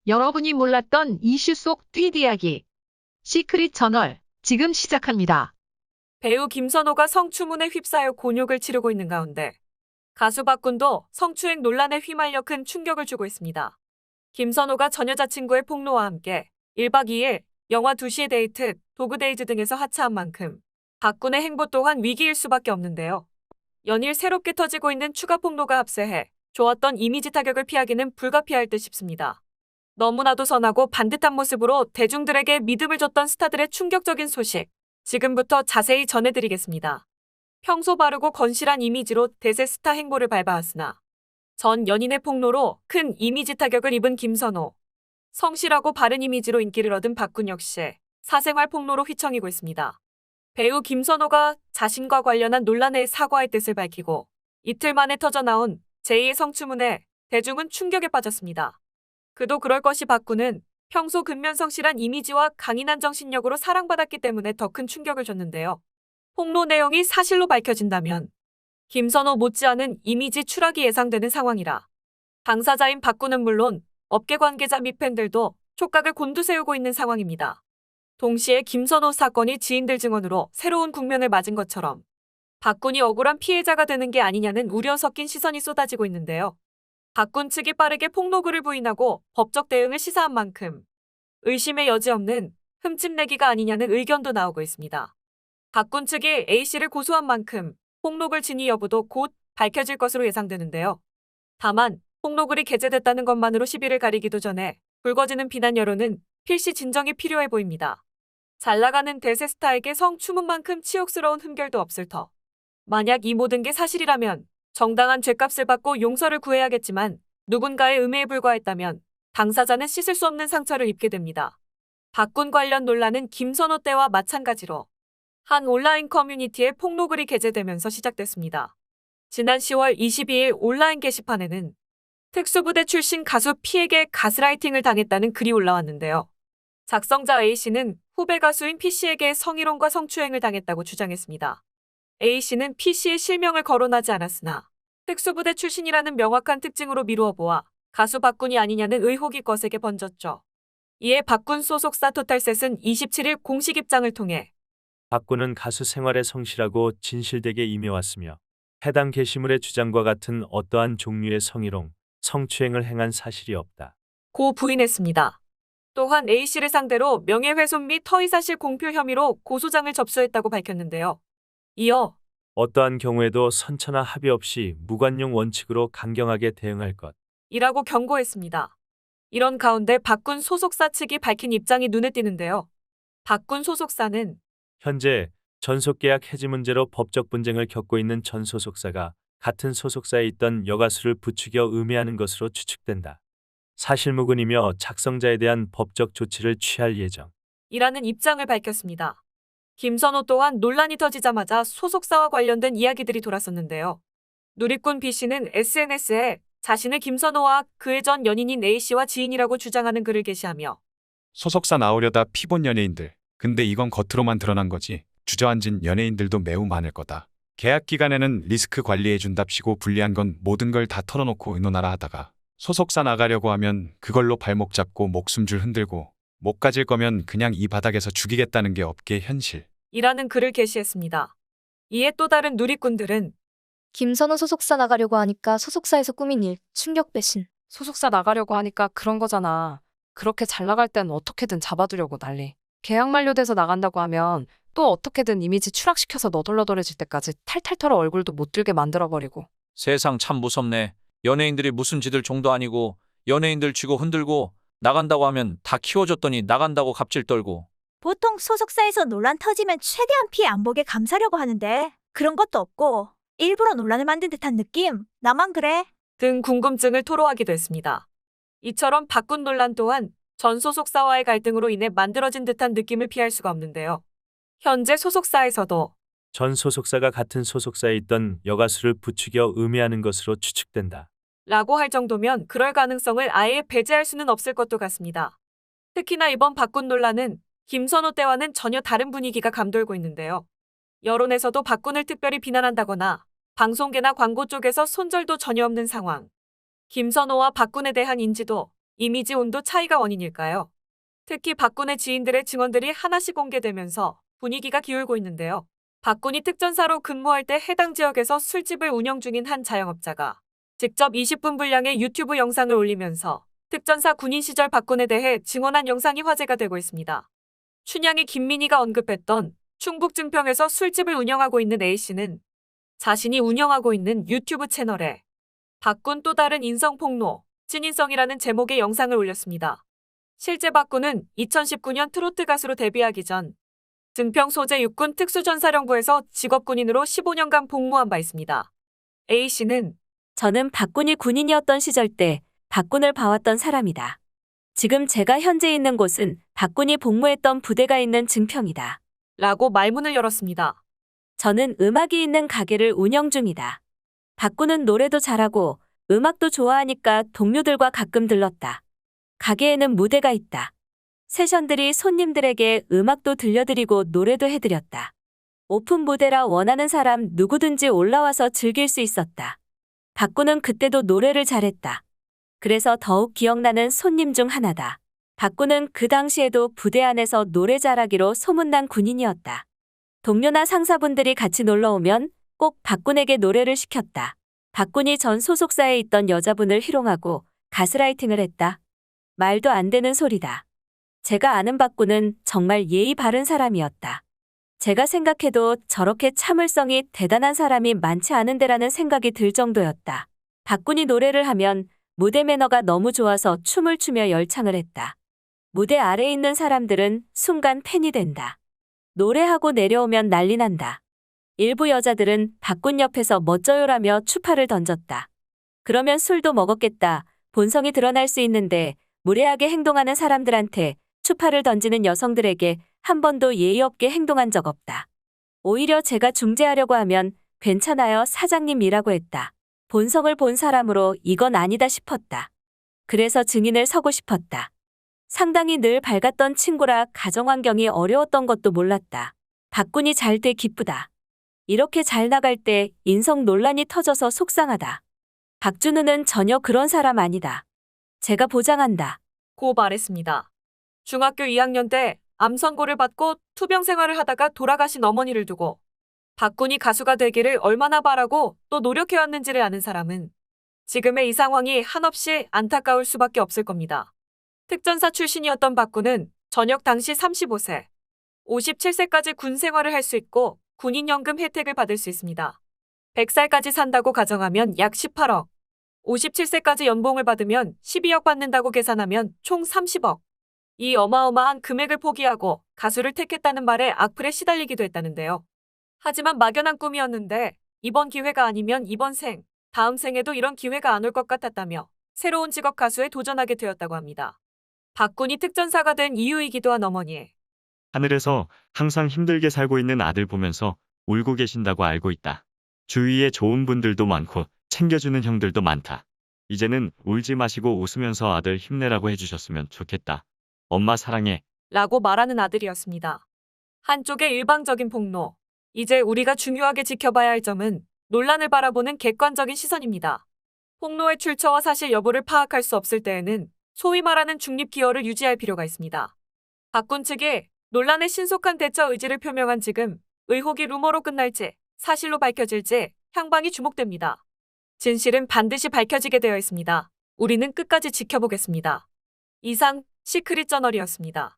여러분이 몰랐던 이슈 속 뒷이야기. 시크릿 저널, 지금 시작합니다. 배우 김선호가 성추문에 휩싸여 곤욕을 치르고 있는 가운데 가수 박군도 성추행 논란에 휘말려 큰 충격을 주고 있습니다. 김선호가 전 여자친구의 폭로와 함께 1박 2일 영화 2시의 데이트, 도그데이즈 등에서 하차한 만큼 박군의 행보 또한 위기일 수밖에 없는데요. 연일 새롭게 터지고 있는 추가 폭로가 합세해 좋았던 이미지 타격을 피하기는 불가피할 듯 싶습니다. 너무나도 선하고 반듯한 모습으로 대중들에게 믿음을 줬던 스타들의 충격적인 소식, 지금부터 자세히 전해드리겠습니다. 평소 바르고 건실한 이미지로 대세 스타 행보를 밟아왔으나 전 연인의 폭로로 큰 이미지 타격을 입은 김선호. 성실하고 바른 이미지로 인기를 얻은 박군 역시 사생활 폭로로 휘청이고 있습니다. 배우 김선호가 자신과 관련한 논란에 사과할 뜻을 밝히고 이틀 만에 터져나온 제2의 성추문에 대중은 충격에 빠졌습니다. 그도 그럴 것이 박군은 평소 근면성실한 이미지와 강인한 정신력으로 사랑받았기 때문에 더 큰 충격을 줬는데요. 폭로 내용이 사실로 밝혀진다면 김선호 못지않은 이미지 추락이 예상되는 상황이라 당사자인 박군은 물론 업계 관계자 및 팬들도 촉각을 곤두세우고 있는 상황입니다. 동시에 김선호 사건이 지인들 증언으로 새로운 국면을 맞은 것처럼 박군이 억울한 피해자가 되는 게 아니냐는 우려 섞인 시선이 쏟아지고 있는데요. 박군 측이 빠르게 폭로글을 부인하고 법적 대응을 시사한 만큼 의심의 여지 없는 흠집내기가 아니냐는 의견도 나오고 있습니다. 박군 측이 A씨를 고소한 만큼 폭로글 진위 여부도 곧 밝혀질 것으로 예상되는데요. 다만 폭로글이 게재됐다는 것만으로 시비를 가리기도 전에 불거지는 비난 여론은 필시 진정이 필요해 보입니다. 잘나가는 대세 스타에게 성추문만큼 치욕스러운 흠결도 없을 터. 만약 이 모든 게 사실이라면 정당한 죗값을 받고 용서를 구해야겠지만 누군가의 음해에 불과했다면 당사자는 씻을 수 없는 상처를 입게 됩니다. 박군 관련 논란은 김선호 때와 마찬가지로 한 온라인 커뮤니티에 폭로글이 게재되면서 시작됐습니다. 지난 10월 22일 온라인 게시판에는 특수부대 출신 가수 P에게 가스라이팅을 당했다는 글이 올라왔는데요. 작성자 A씨는 후배 가수인 P씨에게 성희롱과 성추행을 당했다고 주장했습니다. A씨는 P씨의 실명을 거론하지 않았으나 특수부대 출신이라는 명확한 특징으로 미루어 보아 가수 박군이 아니냐는 의혹이 거세게 번졌죠. 이에 박군 소속사 토탈셋은 27일 공식 입장을 통해 박군은 가수 생활에 성실하고 진실되게 임해왔으며 해당 게시물의 주장과 같은 어떠한 종류의 성희롱, 성추행을 행한 사실이 없다. 고 부인했습니다. 또한 A씨를 상대로 명예훼손 및 허위사실 공표 혐의로 고소장을 접수했다고 밝혔는데요. 이어 어떠한 경우에도 선처나 합의 없이 무관용 원칙으로 강경하게 대응할 것. 이라고 경고했습니다. 이런 가운데 박군 소속사 측이 밝힌 입장이 눈에 띄는데요. 박군 소속사는 현재 전속계약 해지 문제로 법적 분쟁을 겪고 있는 전 소속사가 같은 소속사에 있던 여가수를 부추겨 음해하는 것으로 추측된다. 사실무근이며 작성자에 대한 법적 조치를 취할 예정. 이라는 입장을 밝혔습니다. 김선호 또한 논란이 터지자마자 소속사와 관련된 이야기들이 돌았었는데요. 누리꾼 B씨는 SNS에 자신을 김선호와 그의 전 연인인 A씨와 지인이라고 주장하는 글을 게시하며 소속사 나오려다 피본 연예인들. 근데 이건 겉으로만 드러난 거지. 주저앉은 연예인들도 매우 많을 거다. 계약 기간에는 리스크 관리해준답시고 불리한 건 모든 걸 다 털어놓고 의논하라 하다가 소속사 나가려고 하면 그걸로 발목 잡고 목숨줄 흔들고 못 가질 거면 그냥 이 바닥에서 죽이겠다는 게 업계의 현실. 이라는 글을 게시했습니다. 이에 또 다른 누리꾼들은 김선호 소속사 나가려고 하니까 소속사에서 꾸민 일, 충격 배신. 소속사 나가려고 하니까 그런 거잖아. 그렇게 잘 나갈 땐 어떻게든 잡아두려고 난리. 계약 만료돼서 나간다고 하면 또 어떻게든 이미지 추락시켜서 너덜너덜해질 때까지 탈탈 털어 얼굴도 못 들게 만들어버리고. 세상 참 무섭네. 연예인들이 무슨 지들 종도 아니고 연예인들 쥐고 흔들고 나간다고 하면 다 키워줬더니 나간다고 갑질 떨고. 보통 소속사에서 논란 터지면 최대한 피해 안 보게 감싸려고 하는데 그런 것도 없고 일부러 논란을 만든 듯한 느낌? 나만 그래? 등 궁금증을 토로하기도 했습니다. 이처럼 박군 논란 또한 전 소속사와의 갈등으로 인해 만들어진 듯한 느낌을 피할 수가 없는데요. 현재 소속사에서도 전 소속사가 같은 소속사에 있던 여가수를 부추겨 음해하는 것으로 추측된다. 라고 할 정도면 그럴 가능성을 아예 배제할 수는 없을 것도 같습니다. 특히나 이번 박군 논란은 김선호 때와는 전혀 다른 분위기가 감돌고 있는데요. 여론에서도 박군을 특별히 비난한다거나 방송계나 광고 쪽에서 손절도 전혀 없는 상황. 김선호와 박군에 대한 인지도, 이미지 온도 차이가 원인일까요? 특히 박군의 지인들의 증언들이 하나씩 공개되면서 분위기가 기울고 있는데요. 박군이 특전사로 근무할 때 해당 지역에서 술집을 운영 중인 한 자영업자가 직접 20분 분량의 유튜브 영상을 올리면서 특전사 군인 시절 박군에 대해 증언한 영상이 화제가 되고 있습니다. 춘향이 김민희가 언급했던 충북 증평에서 술집을 운영하고 있는 A씨는 자신이 운영하고 있는 유튜브 채널에 박군 또 다른 인성폭로, 찐인성이라는 제목의 영상을 올렸습니다. 실제 박군은 2019년 트로트 가수로 데뷔하기 전 증평 소재 육군 특수전사령부에서 직업군인으로 15년간 복무한 바 있습니다. A씨는 저는 박군이 군인이었던 시절 때 박군을 봐왔던 사람이다. 지금 제가 현재 있는 곳은 박군이 복무했던 부대가 있는 증평이다. 라고 말문을 열었습니다. 저는 음악이 있는 가게를 운영 중이다. 박군은 노래도 잘하고 음악도 좋아하니까 동료들과 가끔 들렀다. 가게에는 무대가 있다. 세션들이 손님들에게 음악도 들려드리고 노래도 해드렸다. 오픈 무대라 원하는 사람 누구든지 올라와서 즐길 수 있었다. 박군은 그때도 노래를 잘했다. 그래서 더욱 기억나는 손님 중 하나다. 박군은 그 당시에도 부대 안에서 노래 잘하기로 소문난 군인이었다. 동료나 상사분들이 같이 놀러오면 꼭 박군에게 노래를 시켰다. 박군이 전 소속사에 있던 여자분을 희롱하고 가스라이팅을 했다. 말도 안 되는 소리다. 제가 아는 박군은 정말 예의 바른 사람이었다. 제가 생각해도 저렇게 참을성이 대단한 사람이 많지 않은데라는 생각이 들 정도였다. 박군이 노래를 하면 무대 매너가 너무 좋아서 춤을 추며 열창을 했다. 무대 아래에 있는 사람들은 순간 팬이 된다. 노래하고 내려오면 난리 난다. 일부 여자들은 박군 옆에서 멋져요라며 추파를 던졌다. 그러면 술도 먹었겠다. 본성이 드러날 수 있는데 무례하게 행동하는 사람들한테 추파를 던지는 여성들에게 한 번도 예의 없게 행동한 적 없다. 오히려 제가 중재하려고 하면 괜찮아요 사장님이라고 했다. 본성을 본 사람으로 이건 아니다 싶었다. 그래서 증인을 서고 싶었다. 상당히 늘 밝았던 친구라 가정환경이 어려웠던 것도 몰랐다. 박군이 잘 돼 기쁘다. 이렇게 잘 나갈 때 인성 논란이 터져서 속상하다. 박준우는 전혀 그런 사람 아니다. 제가 보장한다. 고 말했습니다. 중학교 2학년 때 암 선고를 받고 투병 생활을 하다가 돌아가신 어머니를 두고 박군이 가수가 되기를 얼마나 바라고 또 노력해왔는지를 아는 사람은 지금의 이 상황이 한없이 안타까울 수밖에 없을 겁니다. 특전사 출신이었던 박군은 전역 당시 35세, 57세까지 군 생활을 할 수 있고 군인연금 혜택을 받을 수 있습니다. 100살까지 산다고 가정하면 약 18억, 57세까지 연봉을 받으면 12억 받는다고 계산하면 총 30억. 이 어마어마한 금액을 포기하고 가수를 택했다는 말에 악플에 시달리기도 했다는데요. 하지만 막연한 꿈이었는데 이번 기회가 아니면 이번 생, 다음 생에도 이런 기회가 안 올 것 같았다며 새로운 직업 가수에 도전하게 되었다고 합니다. 박군이 특전사가 된 이유이기도 한 어머니. 하늘에서 항상 힘들게 살고 있는 아들 보면서 울고 계신다고 알고 있다. 주위에 좋은 분들도 많고 챙겨주는 형들도 많다. 이제는 울지 마시고 웃으면서 아들 힘내라고 해주셨으면 좋겠다. 엄마 사랑해. 라고 말하는 아들이었습니다. 한쪽의 일방적인 폭로. 이제 우리가 중요하게 지켜봐야 할 점은 논란을 바라보는 객관적인 시선입니다. 폭로의 출처와 사실 여부를 파악할 수 없을 때에는 소위 말하는 중립 기여를 유지할 필요가 있습니다. 박군 측이 논란에 신속한 대처 의지를 표명한 지금 의혹이 루머로 끝날지 사실로 밝혀질지 향방이 주목됩니다. 진실은 반드시 밝혀지게 되어 있습니다. 우리는 끝까지 지켜보겠습니다. 이상 시크릿 저널이었습니다.